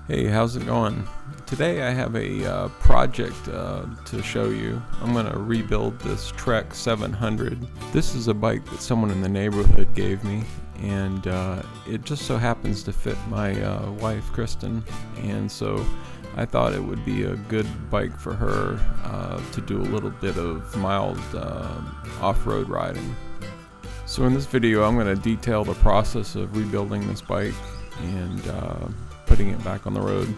Hey, how's it going? Today I have a project to show you. I'm going to rebuild this Trek 700. This is a bike that someone in the neighborhood gave me, and it just so happens to fit my wife, Kristen, and so I thought it would be a good bike for her to do a little bit of mild off-road riding. So in this video I'm going to detail the process of rebuilding this bike and putting it back on the road.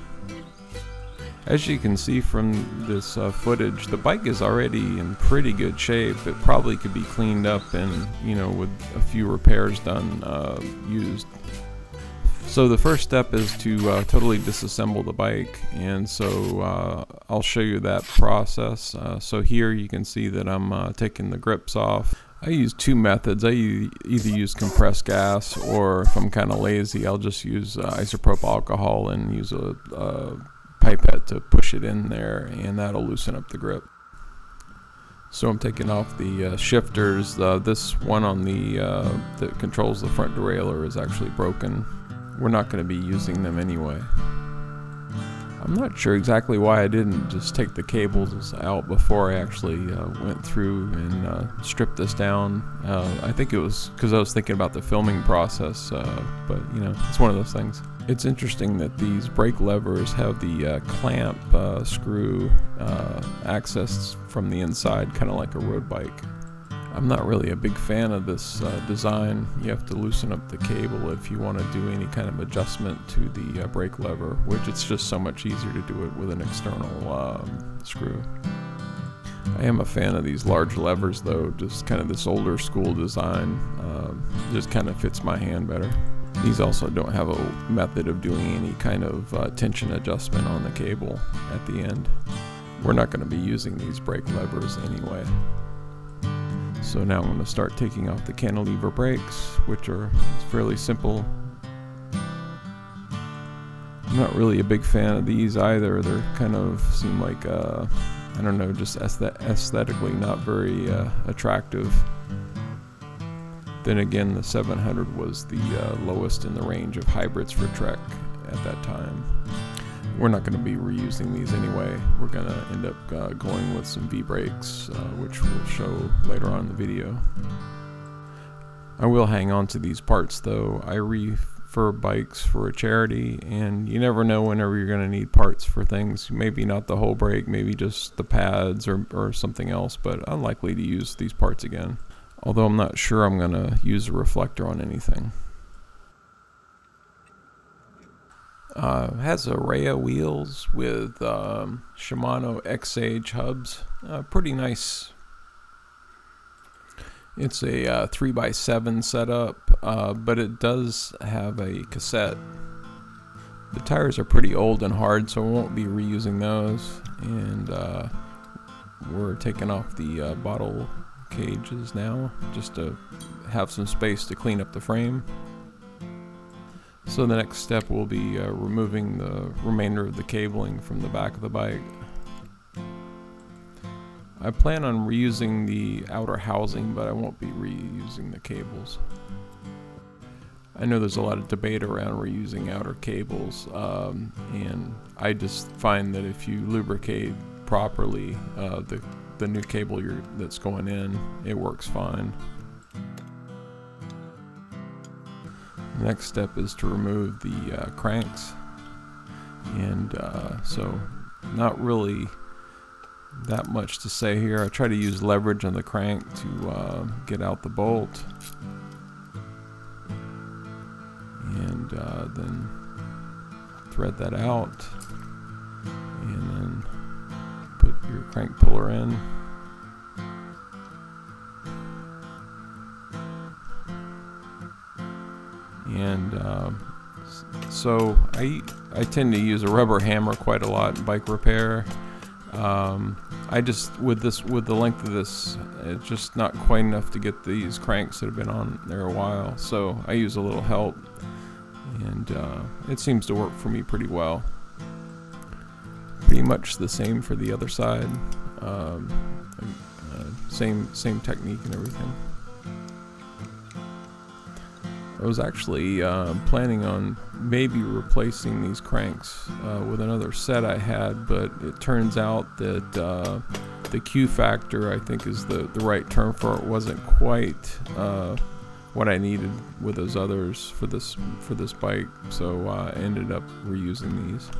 As you can see from this footage, the bike is already in pretty good shape. It probably could be cleaned up and, with a few repairs done, used. So the first step is to totally disassemble the bike, and so I'll show you that process. So here you can see that I'm taking the grips off. I use two methods. I either use compressed gas, or if I'm kind of lazy, I'll just use isopropyl alcohol and use a pipette to push it in there, and that'll loosen up the grip. So I'm taking off the shifters. This one on the that controls the front derailleur is actually broken. We're not going to be using them anyway. I'm not sure exactly why I didn't just take the cables out before I actually went through and stripped this down. I think it was because I was thinking about the filming process, but it's one of those things. It's interesting that these brake levers have the clamp screw accessed from the inside, kind of like a road bike. I'm not really a big fan of this design. You have to loosen up the cable if you want to do any kind of adjustment to the brake lever, which it's just so much easier to do it with an external screw. I am a fan of these large levers though, just kind of this older school design. Just kind of fits my hand better. These also don't have a method of doing any kind of tension adjustment on the cable at the end. We're not going to be using these brake levers anyway. So now I'm going to start taking off the cantilever brakes, which are fairly simple. I'm not really a big fan of these either. They're kind of seem like, I don't know, just aesthetically not very attractive. Then again, the 700 was the lowest in the range of hybrids for Trek at that time. We're not going to be reusing these anyway. We're going to end up going with some V-brakes, which we'll show later on in the video. I will hang on to these parts though. I refurb bikes for a charity, and you never know whenever you're going to need parts for things. Maybe not the whole brake, maybe just the pads or something else, but unlikely to use these parts again. Although I'm not sure I'm going to use a reflector on anything. Has Araya wheels with Shimano X-Age hubs. Pretty nice. It's a 3x7 setup, but it does have a cassette. The tires are pretty old and hard, so we won't be reusing those. And we're taking off the bottle cages now, just to have some space to clean up the frame. So the next step will be removing the remainder of the cabling from the back of the bike. I plan on reusing the outer housing, but I won't be reusing the cables. I know there's a lot of debate around reusing outer cables, and I just find that if you lubricate properly the new cable that's going in, it works fine. The next step is to remove the cranks, and so not really that much to say here. I try to use leverage on the crank to get out the bolt, and then thread that out, and then put your crank puller in. And so I tend to use a rubber hammer quite a lot in bike repair. I just with the length of this, it's just not quite enough to get these cranks that have been on there a while. So I use a little help, and it seems to work for me pretty well. Pretty much the same for the other side. Same technique and everything. I was actually planning on maybe replacing these cranks with another set I had, but it turns out that the Q factor, I think is the right term for it, wasn't quite what I needed with those others for this bike, so I ended up reusing these.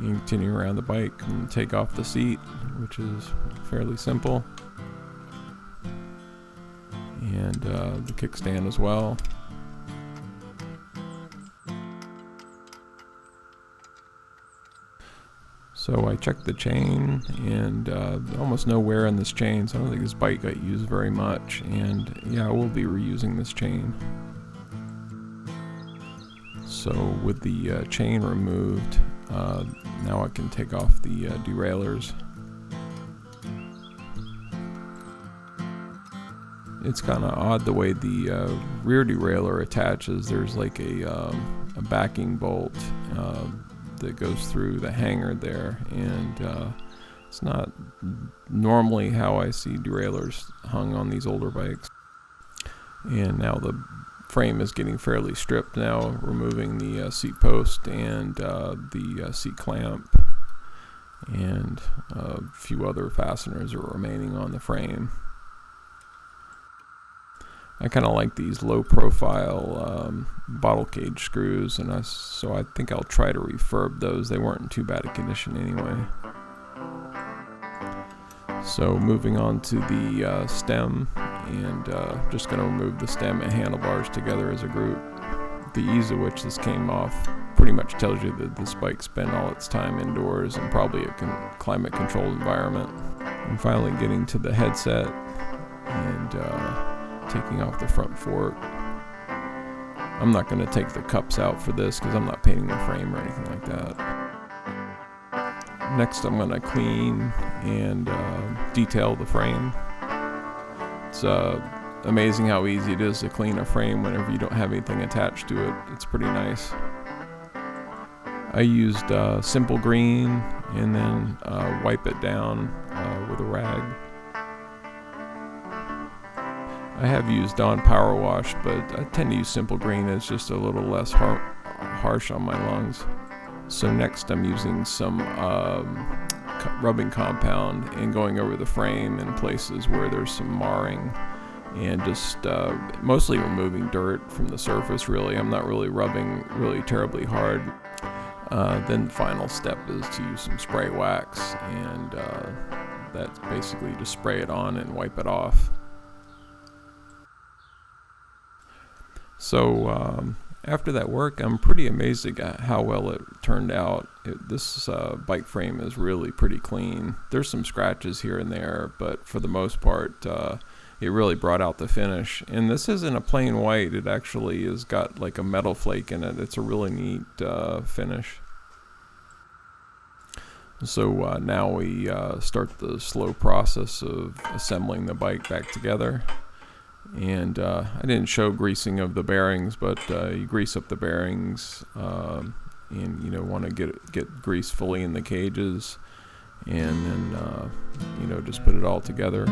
You can continue around the bike and take off the seat, which is fairly simple, and the kickstand as well. So I checked the chain, and almost no wear on this chain, so I don't think this bike got used very much, and yeah, I will be reusing this chain. So with the chain removed, now I can take off the derailleurs. It's kind of odd the way the rear derailleur attaches. There's like a backing bolt that goes through the hanger there, and it's not normally how I see derailleurs hung on these older bikes. And now the frame is getting fairly stripped now, removing the seat post and the seat clamp, and a few other fasteners are remaining on the frame. I kind of like these low profile bottle cage screws, and so I think I'll try to refurb those. They weren't in too bad a condition anyway. So moving on to the stem, and just going to remove the stem and handlebars together as a group. The ease of which this came off pretty much tells you that this bike spent all its time indoors and probably a climate controlled environment. And finally getting to the headset and taking off the front fork. I'm not going to take the cups out for this because I'm not painting the frame or anything like that. Next I'm going to clean and detail the frame. It's amazing how easy it is to clean a frame whenever you don't have anything attached to it. It's pretty nice. I used simple green and then wipe it down with a rag. I have used Dawn Power Wash, but I tend to use simple green. It's just a little less harsh on my lungs. So next I'm using some rubbing compound and going over the frame in places where there's some marring, and just mostly removing dirt from the surface really. I'm not really rubbing really terribly hard. Then the final step is to use some spray wax, and that's basically just spray it on and wipe it off. So after that work, I'm pretty amazed at how well it turned out. This bike frame is really pretty clean. There's some scratches here and there, but for the most part, it really brought out the finish. And this isn't a plain white. It actually has got like a metal flake in it. It's a really neat finish. So now we start the slow process of assembling the bike back together. And I didn't show greasing of the bearings, but you grease up the bearings, and want to get grease fully in the cages, and then just put it all together.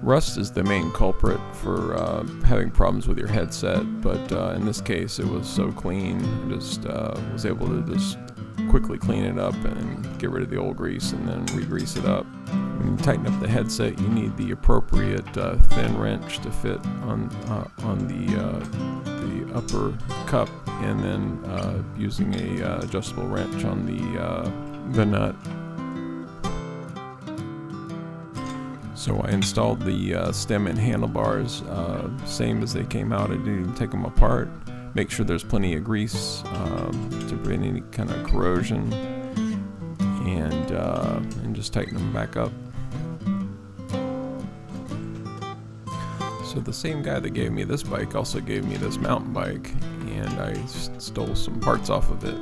Rust is the main culprit for having problems with your headset, but in this case it was so clean. I just was able to just quickly clean it up and get rid of the old grease and then re-grease it up. When you tighten up the headset, you need the appropriate thin wrench to fit on the upper cup, and then using a adjustable wrench on the nut. So I installed the stem and handlebars same as they came out. I didn't even take them apart. Make sure there's plenty of grease to prevent any kind of corrosion, and just tighten them back up. So the same guy that gave me this bike also gave me this mountain bike, and I stole some parts off of it.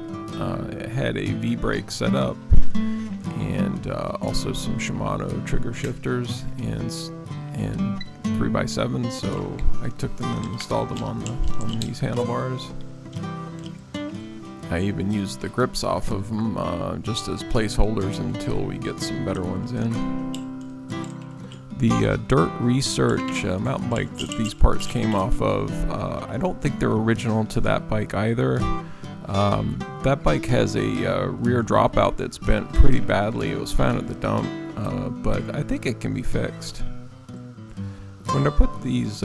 It had a V-brake set up, and also some Shimano trigger shifters and 3x7, so I took them and installed them on these handlebars. I even used the grips off of them just as placeholders until we get some better ones in. The Dirt Research mountain bike that these parts came off of, I don't think they're original to that bike either. That bike has a rear dropout that's bent pretty badly. It was found at the dump, but I think it can be fixed. When I put these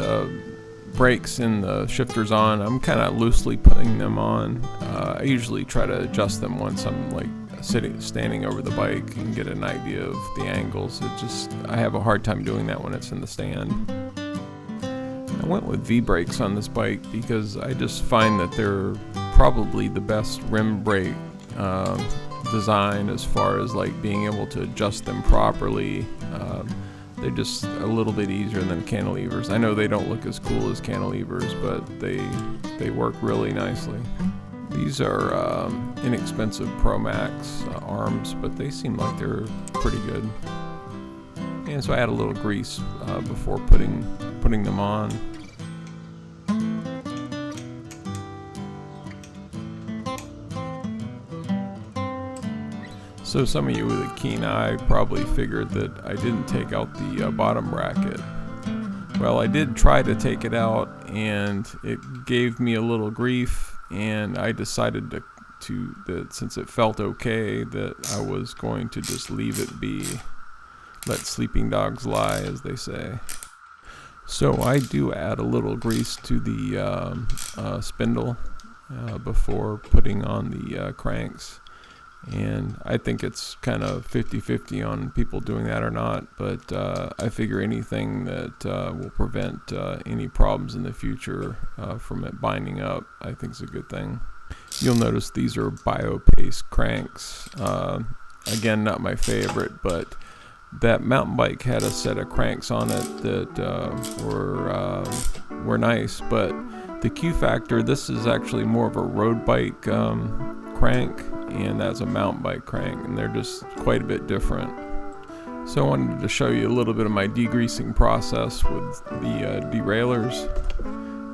brakes and the shifters on, I'm kind of loosely putting them on. I usually try to adjust them once I'm like standing over the bike and get an idea of the angles. I have a hard time doing that when it's in the stand. I went with V-brakes on this bike because I just find that they're probably the best rim brake design as far as like being able to adjust them properly. They're just a little bit easier than cantilevers. I know they don't look as cool as cantilevers, but they work really nicely. These are inexpensive Pro Max arms, but they seem like they're pretty good. And so I add a little grease before putting them on. So some of you with a keen eye probably figured that I didn't take out the bottom bracket. Well, I did try to take it out, and it gave me a little grief, and I decided that since it felt okay, that I was going to just leave it be. Let sleeping dogs lie, as they say. So I do add a little grease to the spindle before putting on the cranks. And I think it's kind of 50-50 on people doing that or not, but I figure anything that will prevent any problems in the future from it binding up, I think is a good thing. You'll notice these are BioPace cranks. Again, not my favorite, but that mountain bike had a set of cranks on it that were nice, but the Q factor, this is actually more of a road bike crank, and that's a mountain bike crank, and they're just quite a bit different. So I wanted to show you a little bit of my degreasing process with the derailleurs.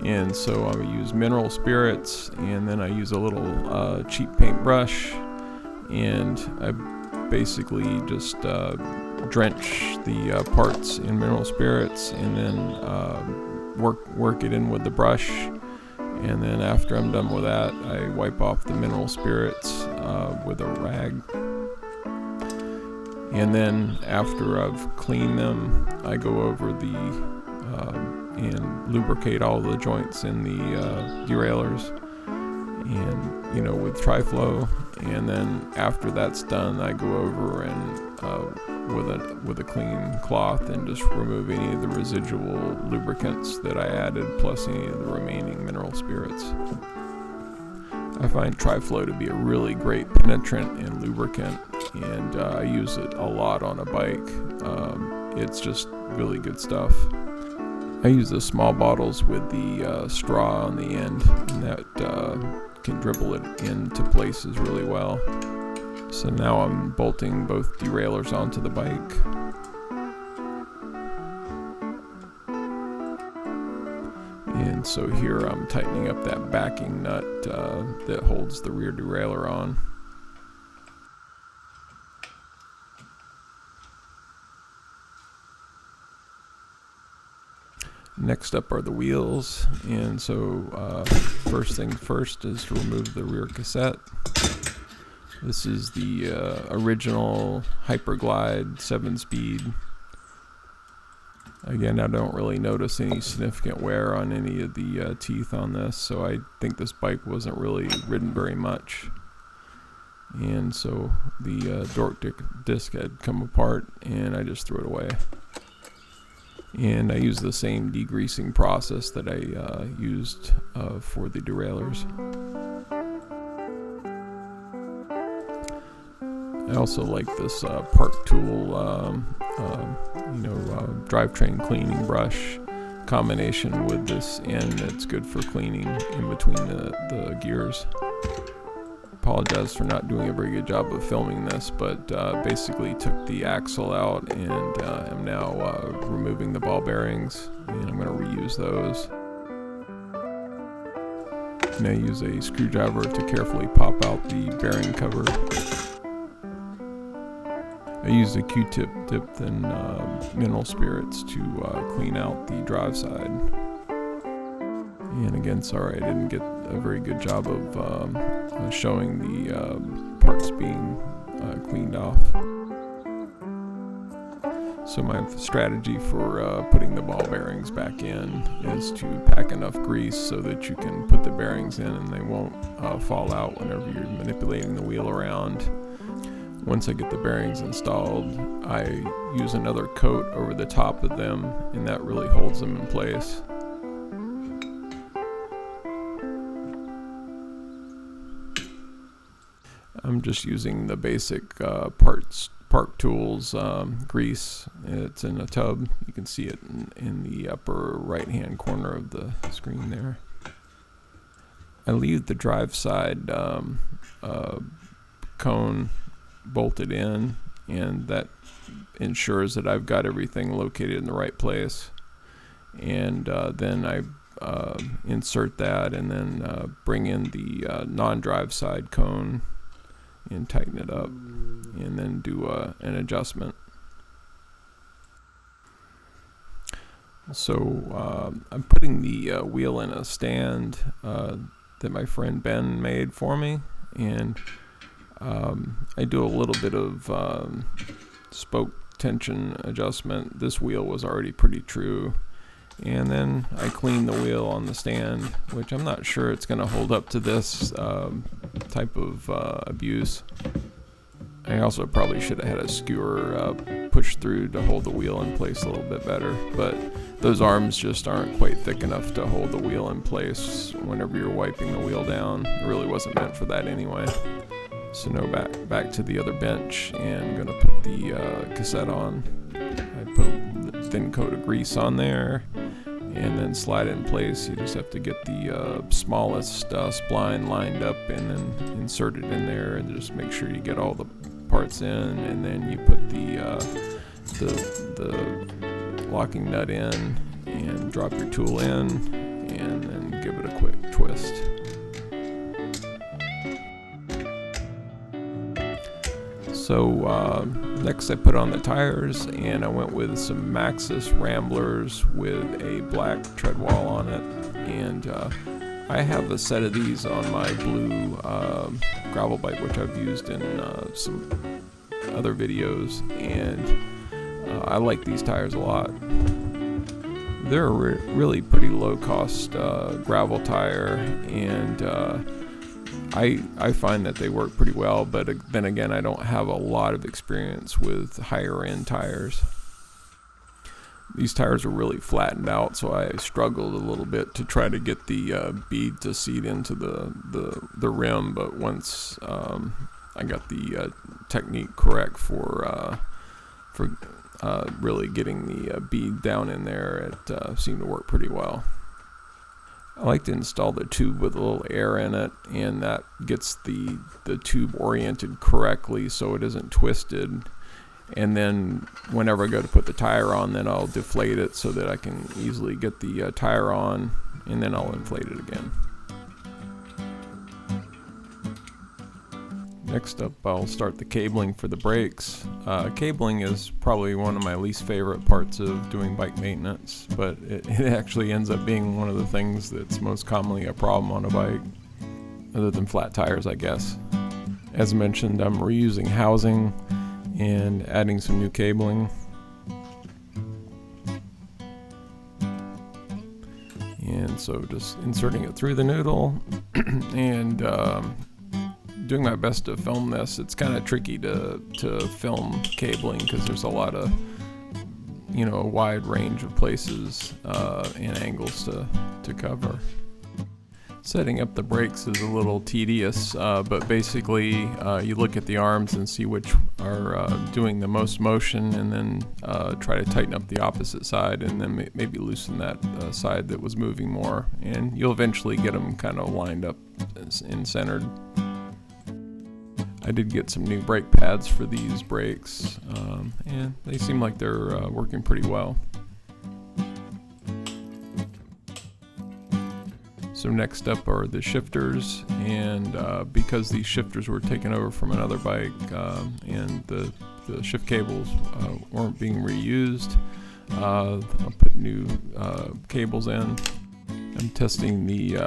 And so I use mineral spirits, and then I use a little cheap paintbrush, and I basically just drench the parts in mineral spirits, and then work it in with the brush. And then after I'm done with that, I wipe off the mineral spirits with a rag. And then after I've cleaned them, I go over and lubricate all the joints in the derailleurs, and with Triflow. And then after that's done, I go over and with a clean cloth and just remove any of the residual lubricants that I added, plus any of the remaining mineral spirits. I find Triflow to be a really great penetrant and lubricant, and I use it a lot on a bike. It's just really good stuff. I use the small bottles with the straw on the end, and that can dribble it into places really well. So now I'm bolting both derailleurs onto the bike. And so here I'm tightening up that backing nut that holds the rear derailleur on. Next up are the wheels, and so first thing first is to remove the rear cassette. This is the original Hyperglide 7-speed. Again, I don't really notice any significant wear on any of the teeth on this, so I think this bike wasn't really ridden very much. And so the dork disc had come apart, and I just threw it away. And I use the same degreasing process that I used for the derailleurs. I also like this Park Tool, drivetrain cleaning brush combination with this end. It's good for cleaning in between the gears. Apologize for not doing a very good job of filming this, but basically took the axle out and am now removing the ball bearings, and I'm going to reuse those. And I use a screwdriver to carefully pop out the bearing cover. I used a Q-tip dipped in mineral spirits to clean out the drive side. And again, sorry I didn't get a very good job of showing the parts being cleaned off. So my strategy for putting the ball bearings back in is to pack enough grease so that you can put the bearings in and they won't fall out whenever you're manipulating the wheel around. Once I get the bearings installed, I use another coat over the top of them, and that really holds them in place. I'm just using the basic Park Tools grease. It's in a tub. You can see it in the upper right hand corner of the screen there. I leave the drive side cone bolted in, and that ensures that I've got everything located in the right place. And then I insert that and then bring in the non-drive side cone and tighten it up, and then do an adjustment. So I'm putting the wheel in a stand that my friend Ben made for me, and I do a little bit of spoke tension adjustment. This wheel was already pretty true, and then I clean the wheel on the stand, which I'm not sure it's going to hold up to this type of abuse. I also probably should have had a skewer pushed through to hold the wheel in place a little bit better, but those arms just aren't quite thick enough to hold the wheel in place whenever you're wiping the wheel down. It really wasn't meant for that anyway. So now back to the other bench, and I'm going to put the cassette on. I put a thin coat of grease on there and then slide it in place. You just have to get the smallest spline lined up and then insert it in there, and just make sure you get all the parts in, and then you put the locking nut in and drop your tool in, and then give it a quick twist. So next I put on the tires, and I went with some Maxxis Ramblers with a black tread wall on it, and I have a set of these on my blue gravel bike, which I've used in some other videos, and I like these tires a lot. They're a really pretty low cost gravel tire, and I find that they work pretty well, but then again, I don't have a lot of experience with higher end tires. These tires are really flattened out, so I struggled a little bit to try to get the bead to seat into the rim, but once I got the technique correct for really getting the bead down in there, it seemed to work pretty well. I like to install the tube with a little air in it, and that gets the tube oriented correctly so it isn't twisted. And then whenever I go to put the tire on, then I'll deflate it so that I can easily get the tire on, and then I'll inflate it again. Next up, I'll start the cabling for the brakes. Cabling is probably one of my least favorite parts of doing bike maintenance, but it actually ends up being one of the things that's most commonly a problem on a bike, other than flat tires, I guess. As mentioned, I'm reusing housing and adding some new cabling. And so just inserting it through the noodle and doing my best to film this. It's kind of tricky to film cabling because there's a lot of, a wide range of places and angles to cover. Setting up the brakes is a little tedious, but basically you look at the arms and see which are doing the most motion, and then try to tighten up the opposite side, and then maybe loosen that side that was moving more, and you'll eventually get them kind of lined up and centered. I did get some new brake pads for these brakes, and they seem like they're working pretty well. So next up are the shifters, and because these shifters were taken over from another bike and the shift cables weren't being reused, I'll put new cables in. I'm testing the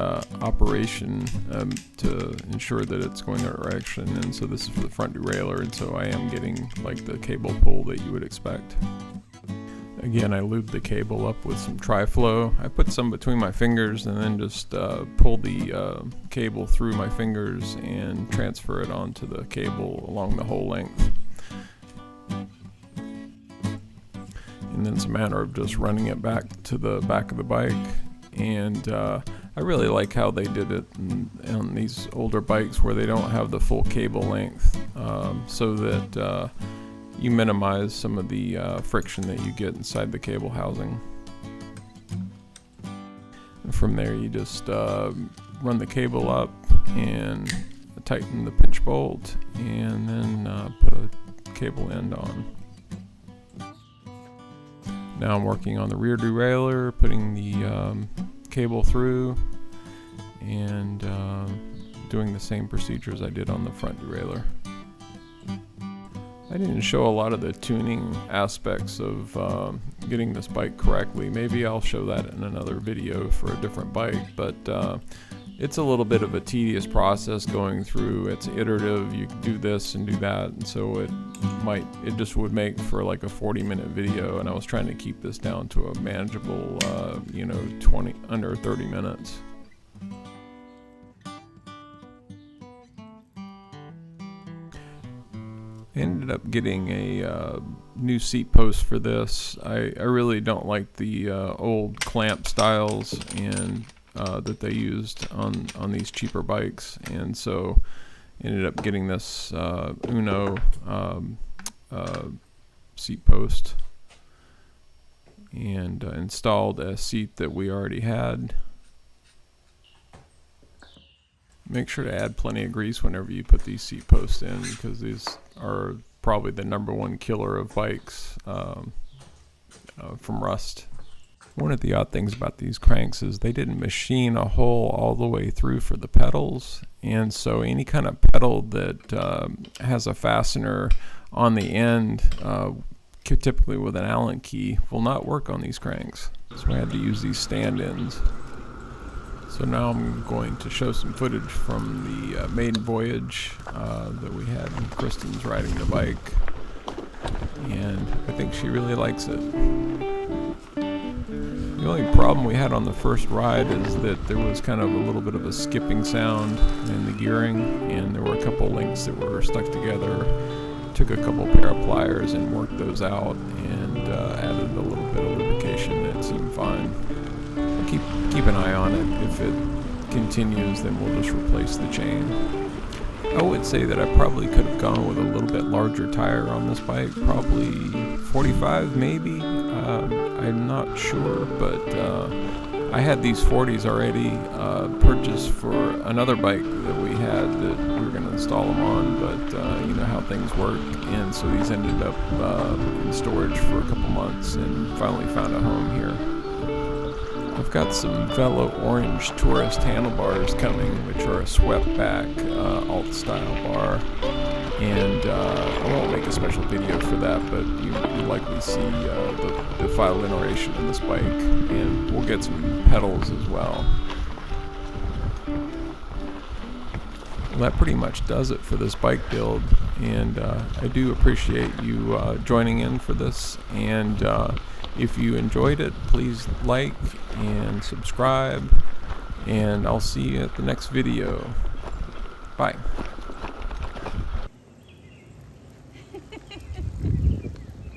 operation to ensure that it's going the right direction, and so this is for the front derailleur, and so I am getting like the cable pull that you would expect. Again, I lube the cable up with some tri-flow. I put some between my fingers and then just pull the cable through my fingers and transfer it onto the cable along the whole length. And then it's a matter of just running it back to the back of the bike. And I really like how they did it on these older bikes where they don't have the full cable length, so that you minimize some of the friction that you get inside the cable housing. And from there you just run the cable up and tighten the pinch bolt, and then put a cable end on. Now I'm working on the rear derailleur, putting the cable through, and doing the same procedure as I did on the front derailleur. I didn't show a lot of the tuning aspects of getting this bike correctly. Maybe I'll show that in another video for a different bike, but it's a little bit of a tedious process going through. It's iterative. You do this and do that, and so it just would make for like a 40-minute video, and I was trying to keep this down to a manageable, under 30 minutes. I ended up getting a new seat post for this. I really don't like the old clamp styles and that they used on these cheaper bikes, and so ended up getting this Uno seat post and installed a seat that we already had. Make sure to add plenty of grease whenever you put these seat posts in, because these are probably the #1 killer of bikes from rust. One of the odd things about these cranks is they didn't machine a hole all the way through for the pedals, and so any kind of pedal that has a fastener on the end, typically with an Allen key, will not work on these cranks. So I had to use these stand-ins. So now I'm going to show some footage from the maiden voyage that we had. Kristen's riding the bike, and I think she really likes it. The only problem we had on the first ride is that there was kind of a little bit of a skipping sound in the gearing, and there were a couple links that were stuck together. Took a couple pair of pliers and worked those out, and added a little bit of lubrication, and it seemed fine. Keep an eye on it. If it continues, then we'll just replace the chain. I would say that I probably could have gone with a little bit larger tire on this bike, probably 45 maybe. I'm not sure, but I had these 40s already purchased for another bike that we had that we were going to install them on, but you know how things work, and so these ended up in storage for a couple months and finally found a home here. I've got some Velo Orange tourist handlebars coming, which are a swept back alt style bar, and I won't make a special video for that, but you'll likely see the file iteration in this bike, and we'll get some pedals as well. Well, that pretty much does it for this bike build, and I do appreciate you joining in for this, and if you enjoyed it, please like and subscribe, and I'll see you at the next video. Bye.